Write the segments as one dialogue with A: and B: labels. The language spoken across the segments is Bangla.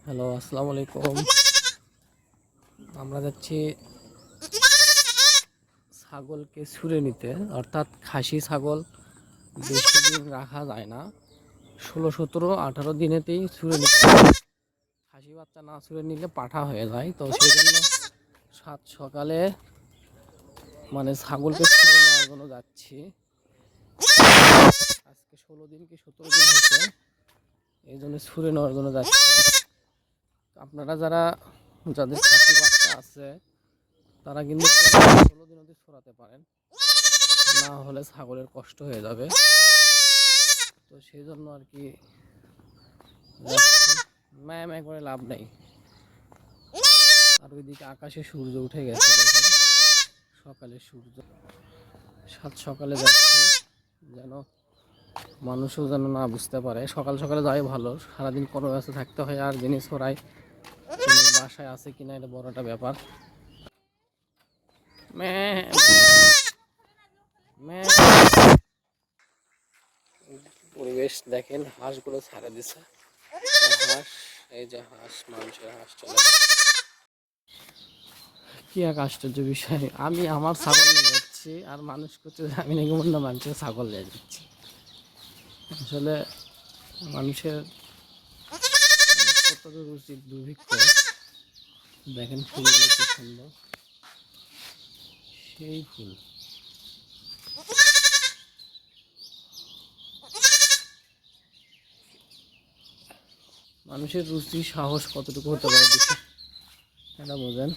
A: হ্যালো, আসসালামু আলাইকুম। আমরা যাচ্ছি ছাগলকে ছুঁড়ে নিতে, অর্থাৎ খাসি ছাগল বেশি দিন রাখা যায় না। 16, 17, 18 দিনেতেই ছুঁড়ে নিতে হয়। খাসি বাচ্চা না ছুঁড়ে নিলে পাঠা হয়ে যায়। তো সেই জন্য সাত সকালে মানে ছাগলকে ছুঁড়ে নেওয়ার জন্য যাচ্ছি। আজকে 16 দিন কি 17 দিন হয়েছে, এই জন্য ছুঁড়ে নেওয়ার জন্য যাচ্ছি। আপনারা যাদের খাসি বাচ্চা আছে তারা কিন্তু 16 দিন অবধি ছড়াতে পারেন, না হলে ছাগলের কষ্ট হয়ে যাবে। তো সেই জন্য আর কি ম্যাম ম্যাম করে লাভ নেই। আর ওইদিকে আকাশে সূর্য উঠে গেছে, দেখেন সকালে সূর্য। সাত সকালে যাচ্ছে যেন মানুষও যেন না বুঝতে পারে। সকাল সকালে যাওয়াই ভালো, সারাদিন কোনো ব্যস্ত থাকতে হয়। আর যিনি ছড়ায় তিনি বাসায় আছে কিনা এটা বড় একটা ব্যাপার। পরিবেশ দেখেন, হাঁসগুলো ছাড়া দিছে। হাঁস, এই যে হাঁস, মানুষের হাঁস চলে। কি এক আশ্চর্য বিষয়, আমি আমার ছাগল নিয়ে যাচ্ছি আর মানুষ করছে আমি নাকি অন্য মানুষের ছাগল নিয়ে যাচ্ছি। আসলে মানুষের কত রুচির দুর্ভিক্ষ। দেখেন ফুলগুলো কি সুন্দর, সেই ফুল। মানুষের রুচি সাহস কতটুকু হতে পারে বিষয় এটা বোঝেন।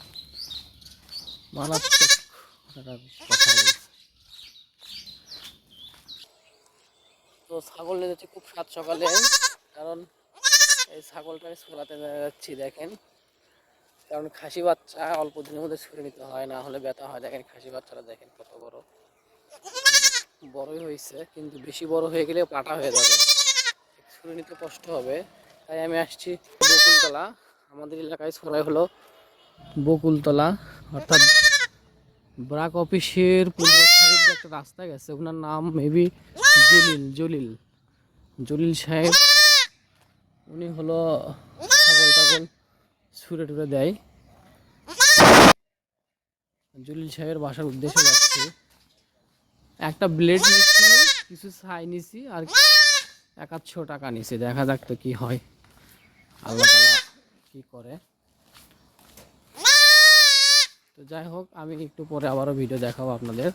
A: মারাত্মক একটা কথা বলছে। তো ছাগল নিয়ে যাচ্ছি খুব সাত সকালে, কারণ এই ছাগলটা ছোড়াতে যাচ্ছি। দেখেন, কারণ খাসি বাচ্চা অল্প দিনের মধ্যে ছুঁড়ে নিতে হয়, না হলে ব্যথা হয়। দেখেন খাসি বাচ্চারা দেখেন কত বড়, বড়ই হয়েছে কিন্তু বেশি বড় হয়ে গেলে পাটা হয়ে যাবে, ছুঁড়ে নিতে কষ্ট হবে। তাই আমি আসছি বকুলতলা। আমাদের এলাকায় ছড়াই হলো বকুলতলা, অর্থাৎ ব্রাক অফিসের পূর্ব সাইড একটা রাস্তা গেছে, ওনার নাম মেবি জলিল জলিল সাহেব। উনি হলো ছাগল টাগল ছুঁড়ে টুড়ে দেয়। জলিল সাহেবের বাসার উদ্দেশ্যে যাচ্ছি। একটা ব্লেড নিচ্ছি, কিছু ছাই নিছি, আর 100 টাকা নিছি। দেখা যাক তো কি হয়, আল্লাহ তাআলা কি করে। তো যাই হোক, আমি একটু পরে আবারও ভিডিও দেখাবো আপনাদের।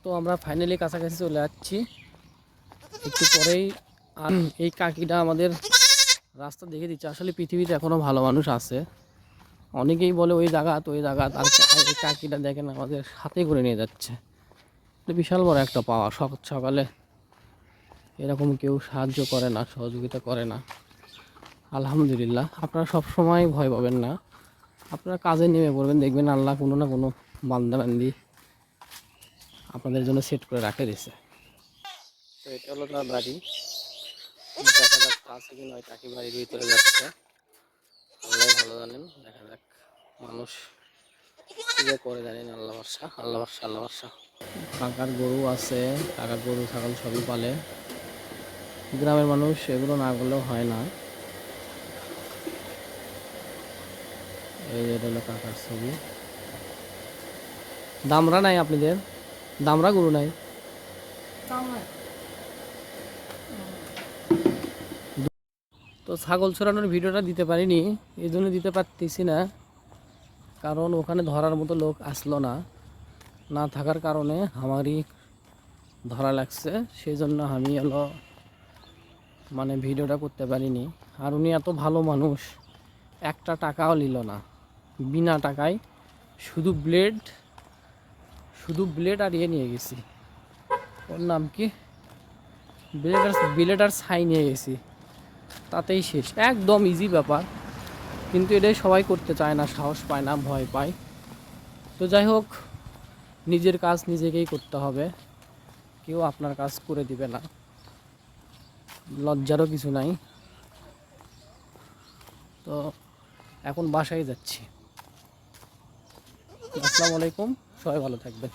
A: তো আমরা ফাইনালি কাছাকাছি চলে যাচ্ছি একটু পরেই। আর এই কাকিটা আমাদের রাস্তা দেখে দিচ্ছে। আসলে পৃথিবীতে এখনো ভালো মানুষ আছে। অনেকেই বলে ওই জায়গা তো ওই জায়গা, আর এই কাকিটা দেখেন আমাদের সাথে করে নিয়ে যাচ্ছে। এটা বিশাল বড় একটা পাওয়া। সকালে এরকম কেউ সাহায্য করে না, সহযোগিতা করে না। আলহামদুলিল্লাহ। আপনারা সবসময় ভয় পাবেন না, আপনারা কাজে নেমে পড়বেন, দেখবেন আল্লাহ কোনো না কোনো বান্দাবান্দি আপনাদের জন্য সেট করে রাখে দিছে। তো এটা হলো তার বাড়ি, দেখা যাক আছে কি নয়। কাকি বাড়ির ভিতরে যাচ্ছে, আল্লাহ ভালো জানেন। দেখা যাক, মানুষ কি করে জানেন। আল্লাহ ভরসা, আল্লাহ ভরসা, আল্লাহ ভরসা। কাকার গরু আছে, কাকার গরু ছাগল সবই পালে। গ্রামের মানুষ এগুলো না করলেও হয় না। এই যে হলো কাকার ছবি। দামরা নাই আপনাদের? দামরা গরু নাই? তো ছাগল চড়ানোর ভিডিওটা দিতে পারিনি, এই জন্য দিতে পারতেছি না, কারণ ওখানে ধরার মতো লোক আসলো না। না থাকার কারণে আমারই ধরা লাগছে, সেই জন্য আমি মানে ভিডিওটা করতে পারিনি। আর উনি এত ভালো মানুষ, একটা টাকাও নিল না, বিনা টাকায় শুধু ব্লেড আর ইয়ে নিয়ে গেছি। ওর নাম কি, ব্লেড আর ছাই নিয়ে গেছি, তাতেই শেষ। একদম ইজি ব্যাপার, কিন্তু এটাই সবাই করতে চায় না, সাহস পায় না, ভয় পায়। তো যাই হোক, নিজের কাজ নিজেকেই করতে হবে, কেউ আপনার কাজ করে দিবে না, লজ্জারও কিছু নাই। তো এখন বাসায় যাচ্ছি। আসসালামু আলাইকুম, সবাই ভালো থাকবেন।